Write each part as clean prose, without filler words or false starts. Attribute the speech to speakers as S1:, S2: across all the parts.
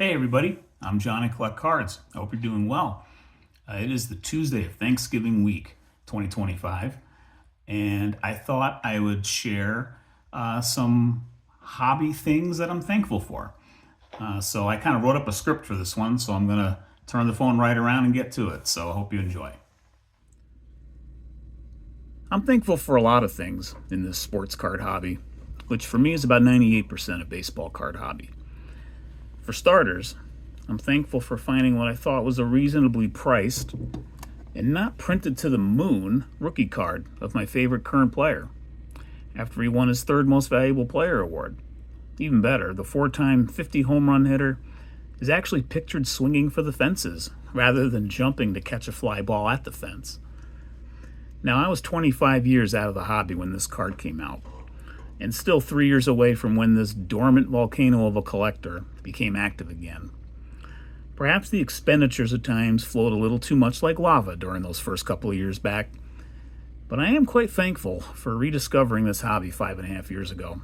S1: Hey everybody, I'm John at Collect Cards. I hope you're doing well. It is the Tuesday of Thanksgiving week 2025, and I thought I would share some hobby things that I'm thankful for. So I kind of wrote up a script for this one, so I'm going to turn the phone right around and get to it. So I hope you enjoy. I'm thankful for a lot of things in this sports card hobby, which for me is about 98% of baseball card hobby. For starters, I'm thankful for finding what I thought was a reasonably priced and not printed to the moon rookie card of my favorite current player after he won his third most valuable player award. Even better, the 4-time 50 home run hitter is actually pictured swinging for the fences rather than jumping to catch a fly ball at the fence. Now, I was 25 years out of the hobby when this card came out, and still 3 years away from when this dormant volcano of a collector became active again. Perhaps the expenditures at times flowed a little too much like lava during those first couple of years back, but I am quite thankful for rediscovering this hobby 5.5 years ago.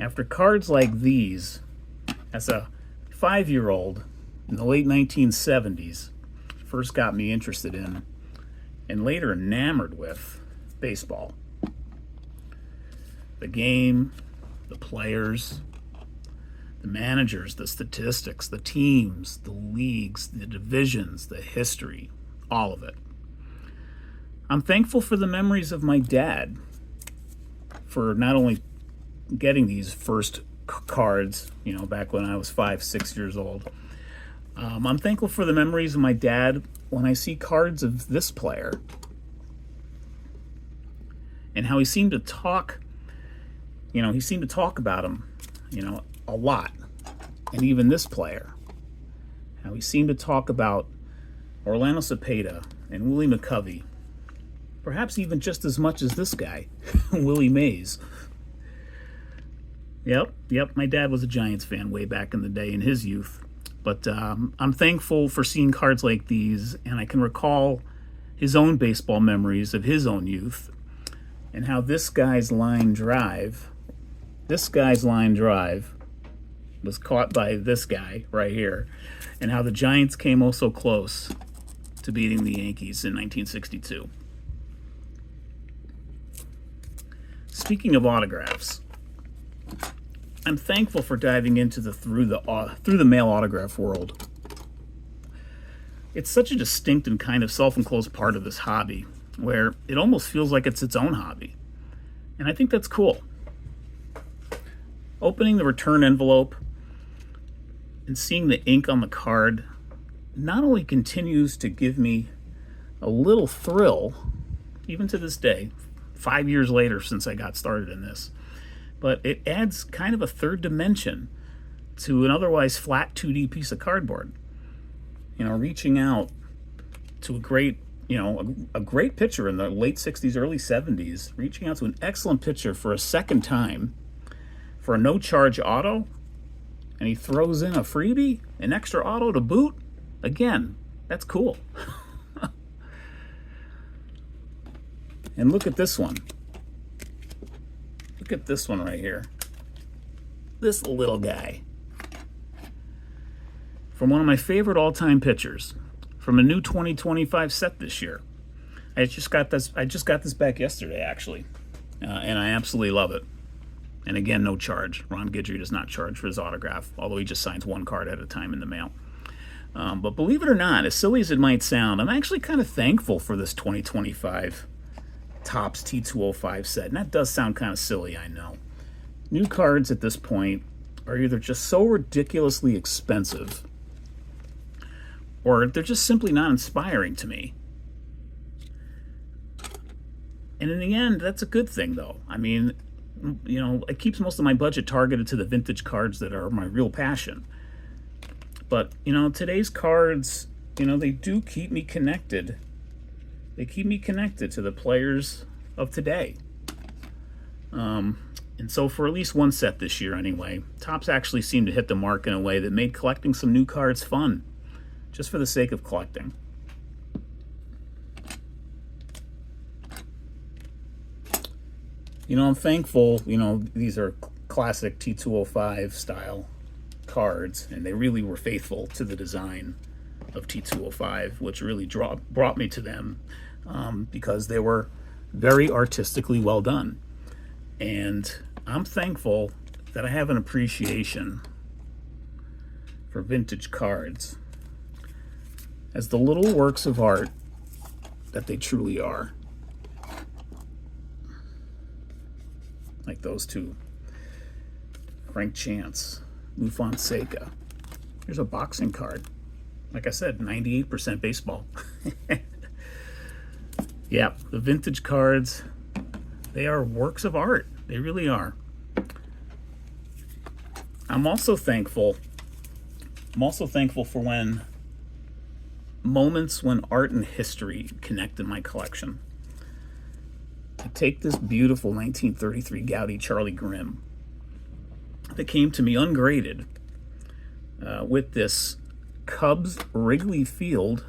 S1: After cards like these, as a 5-year-old in the late 1970s, first got me interested in, and later enamored with, baseball. The game, the players, the managers, the statistics, the teams, the leagues, the divisions, the history, all of it. I'm thankful for the memories of my dad for not only getting these first cards, back when I was 5, 6 years old. I'm thankful for the memories of my dad when I see cards of this player and how he seemed to talk, about him, a lot. And even this player, how he seemed to talk about Orlando Cepeda and Willie McCovey, perhaps even just as much as this guy, Willie Mays. Yep, my dad was a Giants fan way back in the day in his youth. But I'm thankful for seeing cards like these, and I can recall his own baseball memories of his own youth and how this guy's line drive was caught by this guy right here, and how the Giants came oh so close to beating the Yankees in 1962. Speaking of autographs, I'm thankful for diving into the through the mail autograph world. It's such a distinct and kind of self-enclosed part of this hobby, where it almost feels like it's its own hobby, and I think that's cool. Opening the return envelope and seeing the ink on the card not only continues to give me a little thrill, even to this day, 5 years later since I got started in this, but it adds kind of a third dimension to an otherwise flat 2D piece of cardboard. Reaching out to a great pitcher in the late 60s, early 70s, reaching out to an excellent pitcher for a second time for a no-charge auto, and he throws in a freebie, an extra auto to boot. Again, that's cool. And look at this one. Look at this one right here. This little guy. From one of my favorite all-time pitchers, from a new 2025 set this year. I just got this back yesterday, actually, and I absolutely love it. And again, no charge. Ron Guidry does not charge for his autograph, although he just signs one card at a time in the mail. But believe it or not, as silly as it might sound, I'm actually kind of thankful for this 2025 Topps T205 set. And that does sound kind of silly, I know. New cards at this point are either just so ridiculously expensive, or they're just simply not inspiring to me. And in the end, that's a good thing, though. I mean, it keeps most of my budget targeted to the vintage cards that are my real passion. But, today's cards, they do keep me connected. They keep me connected to the players of today. And so for at least one set this year anyway, Topps actually seemed to hit the mark in a way that made collecting some new cards fun, just for the sake of collecting. I'm thankful, these are classic T205 style cards, and they really were faithful to the design of T205, which really brought me to them because they were very artistically well done. And I'm thankful that I have an appreciation for vintage cards as the little works of art that they truly are. Like those two. Frank Chance, Lou Fonseca. Here's a boxing card. Like I said, 98% baseball. Yeah, the vintage cards, they are works of art. They really are. I'm also thankful for when moments when art and history connect in my collection. I take this beautiful 1933 Gaudi Charlie Grimm that came to me ungraded with this Cubs Wrigley Field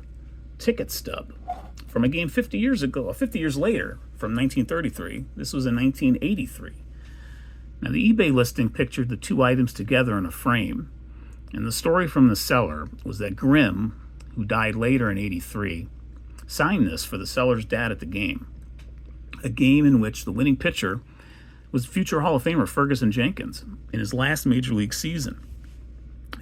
S1: ticket stub from a game 50 years later, from 1933. This was in 1983. Now, the eBay listing pictured the two items together in a frame, and the story from the seller was that Grimm, who died later in 83, signed this for the seller's dad at the game, a game in which the winning pitcher was future Hall of Famer Ferguson Jenkins in his last Major League season,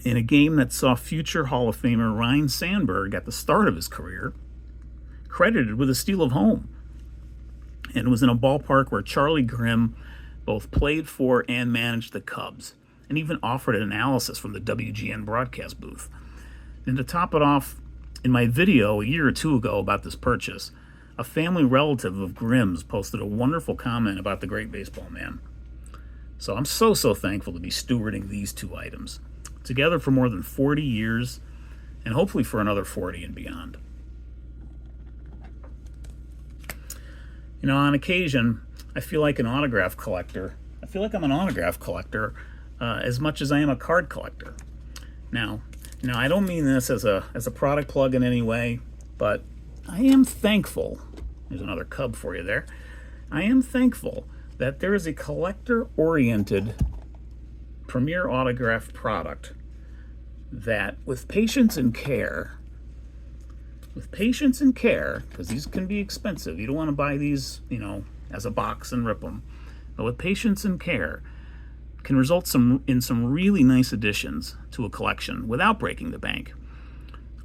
S1: in a game that saw future Hall of Famer Ryne Sandberg at the start of his career credited with a steal of home, and was in a ballpark where Charlie Grimm both played for and managed the Cubs, and even offered an analysis from the WGN broadcast booth. And to top it off, in my video a year or two ago about this purchase, a family relative of Grimm's posted a wonderful comment about the great baseball man. So I'm so thankful to be stewarding these two items, together for more than 40 years, and hopefully for another 40 and beyond. You know, on occasion, I feel like an autograph collector. I feel like I'm an autograph collector as much as I am a card collector. Now, I don't mean this as a product plug in any way, but I am thankful. There's another Cub for you there. I am thankful that there is a collector-oriented premier autograph product that, with patience and care, because these can be expensive. You don't want to buy these, as a box and rip them. But with patience and care, can result in some really nice additions to a collection without breaking the bank.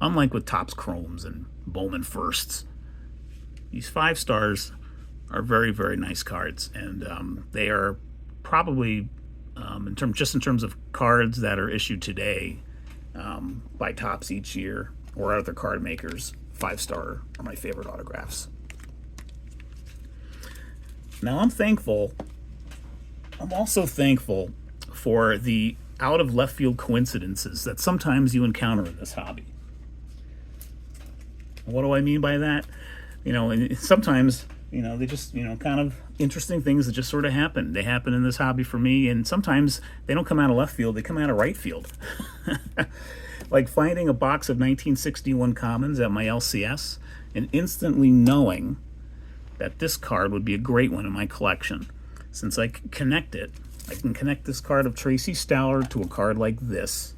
S1: Unlike with Topps Chromes and Bowman Firsts, these 5 stars are very, very nice cards, and they are probably, in terms of cards that are issued today by Topps each year or other card makers, 5-star are my favorite autographs. Now, I'm also thankful for the out of left field coincidences that sometimes you encounter in this hobby. What do I mean by that? And sometimes, they just, kind of interesting things that just sort of happen. They happen in this hobby for me, and sometimes they don't come out of left field, they come out of right field. Like finding a box of 1961 Commons at my LCS and instantly knowing that this card would be a great one in my collection. Since I can connect this card of Tracy Stallard to a card like this,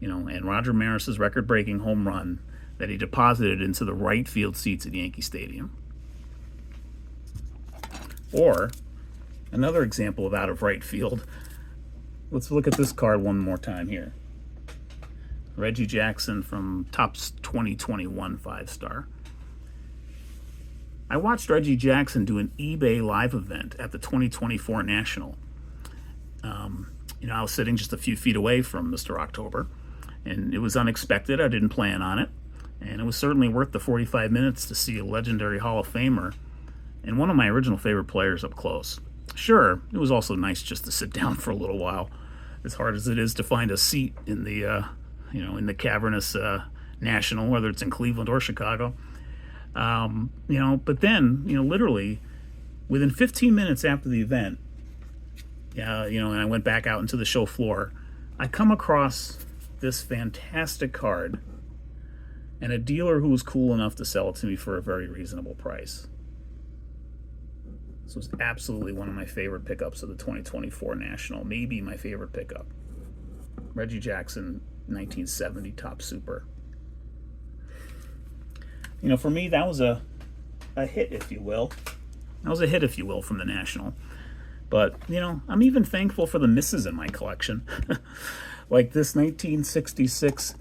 S1: and Roger Maris's record-breaking home run that he deposited into the right field seats at Yankee Stadium. Or, another example of out of right field, let's look at this card one more time here. Reggie Jackson from Topps 2021 5-star. I watched Reggie Jackson do an eBay live event at the 2024 National. I was sitting just a few feet away from Mr. October, and it was unexpected. I didn't plan on it, and it was certainly worth the 45 minutes to see a legendary Hall of Famer and one of my original favorite players up close. Sure, it was also nice just to sit down for a little while, as hard as it is to find a seat in the, in the cavernous National, whether it's in Cleveland or Chicago. But then, literally within 15 minutes after the event, and I went back out into the show floor, I come across this fantastic card and a dealer who was cool enough to sell it to me for a very reasonable price. This was absolutely one of my favorite pickups of the 2024 National, maybe my favorite pickup. Reggie Jackson 1970 Top Super. You know, for me, that was a hit, if you will. That was a hit, if you will, from the National. But, you know, I'm even thankful for the misses in my collection. Like this 1966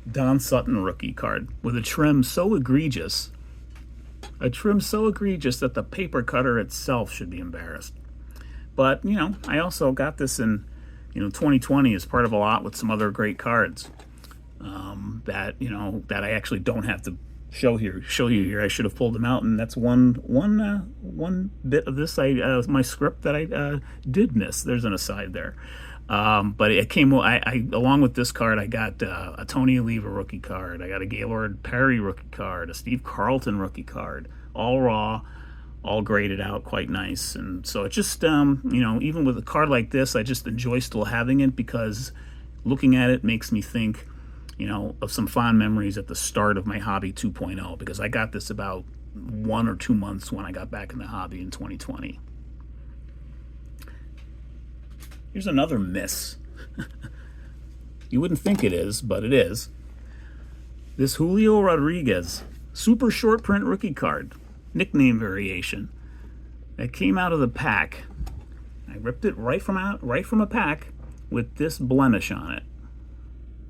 S1: Don Sutton rookie card with a trim so egregious. A trim so egregious that the paper cutter itself should be embarrassed. But, you know, I also got this in, 2020 as part of a lot with some other great cards that I actually don't have to show you here. I should have pulled them out, and that's one bit of this my script that I did miss. There's an aside there. But it came. I along with this card, I got a Tony Oliva rookie card. I got a Gaylord Perry rookie card, a Steve Carlton rookie card, all raw, all graded out, quite nice. And so it just, even with a card like this, I just enjoy still having it because looking at it makes me think, of some fond memories at the start of my hobby 2.0. Because I got this about 1 or 2 months when I got back in the hobby in 2020. Here's another miss. You wouldn't think it is, but it is. This Julio Rodriguez super short print rookie card, nickname variation, that came out of the pack. I ripped it right from a pack with this blemish on it.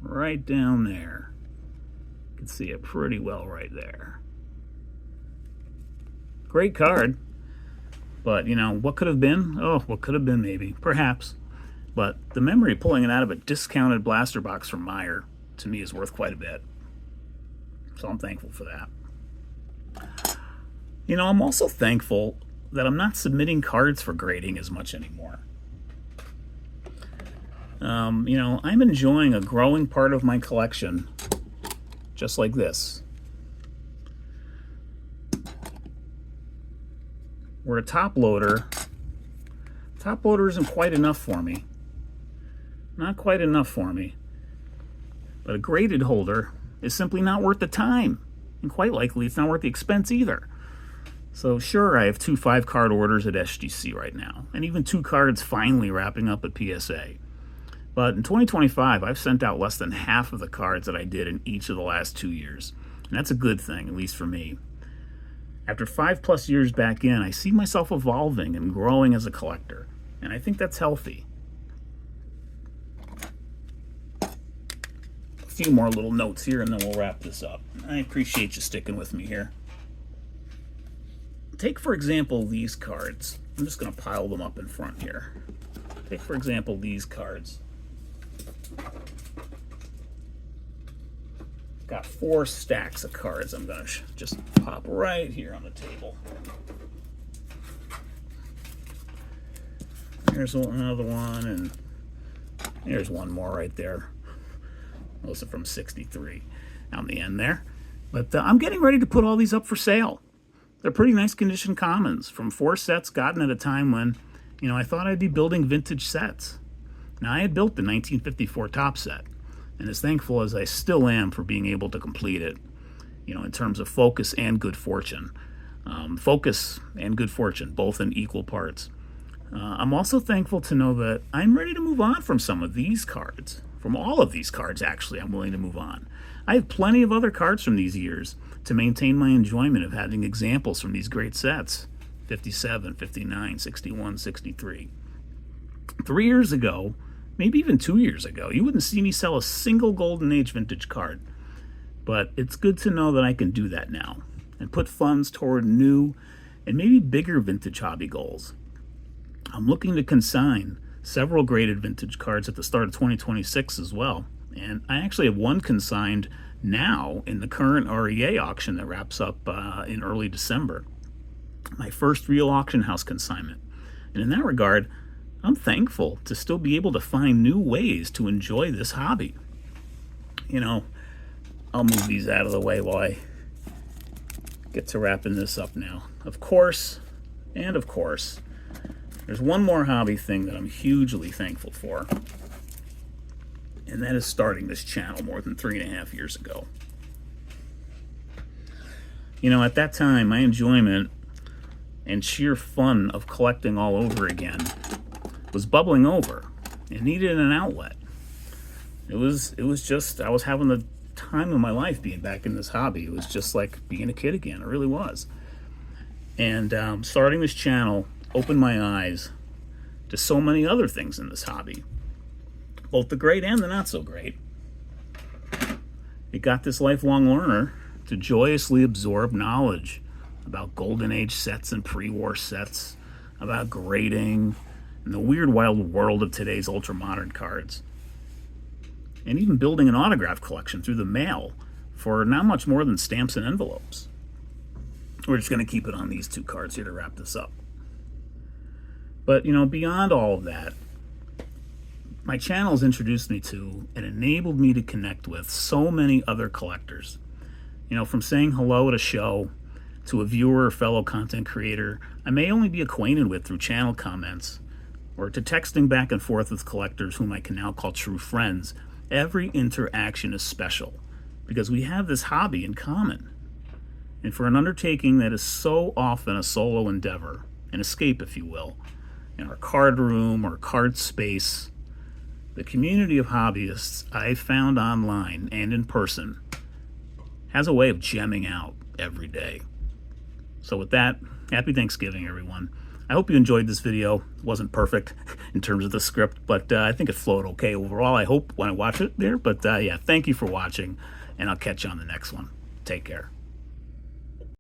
S1: Right down there. You can see it pretty well right there. Great card. But, what could have been? Oh, what could have been maybe. Perhaps. But the memory of pulling it out of a discounted blaster box from Meyer, to me, is worth quite a bit. So I'm thankful for that. I'm also thankful that I'm not submitting cards for grading as much anymore. I'm enjoying a growing part of my collection just like this. Where a top loader isn't quite enough for me. Not quite enough for me. But a graded holder is simply not worth the time. And quite likely it's not worth the expense either. So sure, I have 2 5-card orders at SGC right now. And even 2 cards finally wrapping up at PSA. But in 2025, I've sent out less than half of the cards that I did in each of the last 2 years. And that's a good thing, at least for me. After 5+ years back in, I see myself evolving and growing as a collector. And I think that's healthy. A few more little notes here and then we'll wrap this up. I appreciate you sticking with me here. Take, for example, these cards. I'm just going to pile them up in front here. Take, for example, these cards. Got 4 stacks of cards I'm going to just pop right here on the table. Here's another one, and there's one more right there. Those are from 63 on the end there. But I'm getting ready to put all these up for sale. They're pretty nice condition commons from 4 sets gotten at a time when, I thought I'd be building vintage sets. Now, I had built the 1954 Top set, and as thankful as I still am for being able to complete it, in terms of focus and good fortune. Focus and good fortune, both in equal parts. I'm also thankful to know that I'm ready to move on from some of these cards. From all of these cards, actually, I'm willing to move on. I have plenty of other cards from these years to maintain my enjoyment of having examples from these great sets. 57, 59, 61, 63. 3 years ago, maybe even 2 years ago, you wouldn't see me sell a single Golden Age vintage card. But it's good to know that I can do that now and put funds toward new and maybe bigger vintage hobby goals. I'm looking to consign several graded vintage cards at the start of 2026 as well. And I actually have one consigned now in the current REA auction that wraps up in early December. My first real auction house consignment. And in that regard, I'm thankful to still be able to find new ways to enjoy this hobby. I'll move these out of the way while I get to wrapping this up now. Of course, there's one more hobby thing that I'm hugely thankful for. And that is starting this channel more than 3.5 years ago. At that time, my enjoyment and sheer fun of collecting all over again was bubbling over. It needed an outlet. It was just, I was having the time of my life being back in this hobby. It was just like being a kid again. It really was. And starting this channel opened my eyes to so many other things in this hobby, both the great and the not so great. It got this lifelong learner to joyously absorb knowledge about Golden Age sets and pre-war sets, about grading, and the weird wild world of today's ultra-modern cards. And even building an autograph collection through the mail for not much more than stamps and envelopes. We're just going to keep it on these two cards here to wrap this up. But, beyond all of that, my channel has introduced me to and enabled me to connect with so many other collectors. From saying hello at a show to a viewer or fellow content creator I may only be acquainted with through channel comments, or to texting back and forth with collectors whom I can now call true friends. Every interaction is special because we have this hobby in common. And for an undertaking that is so often a solo endeavor, an escape, if you will, in our card room or card space, the community of hobbyists I've found online and in person has a way of gemming out every day. So with that, happy Thanksgiving, everyone. I hope you enjoyed this video. It wasn't perfect in terms of the script, but I think it flowed okay overall, I hope, when I watch it there. But yeah, thank you for watching, and I'll catch you on the next one. Take care.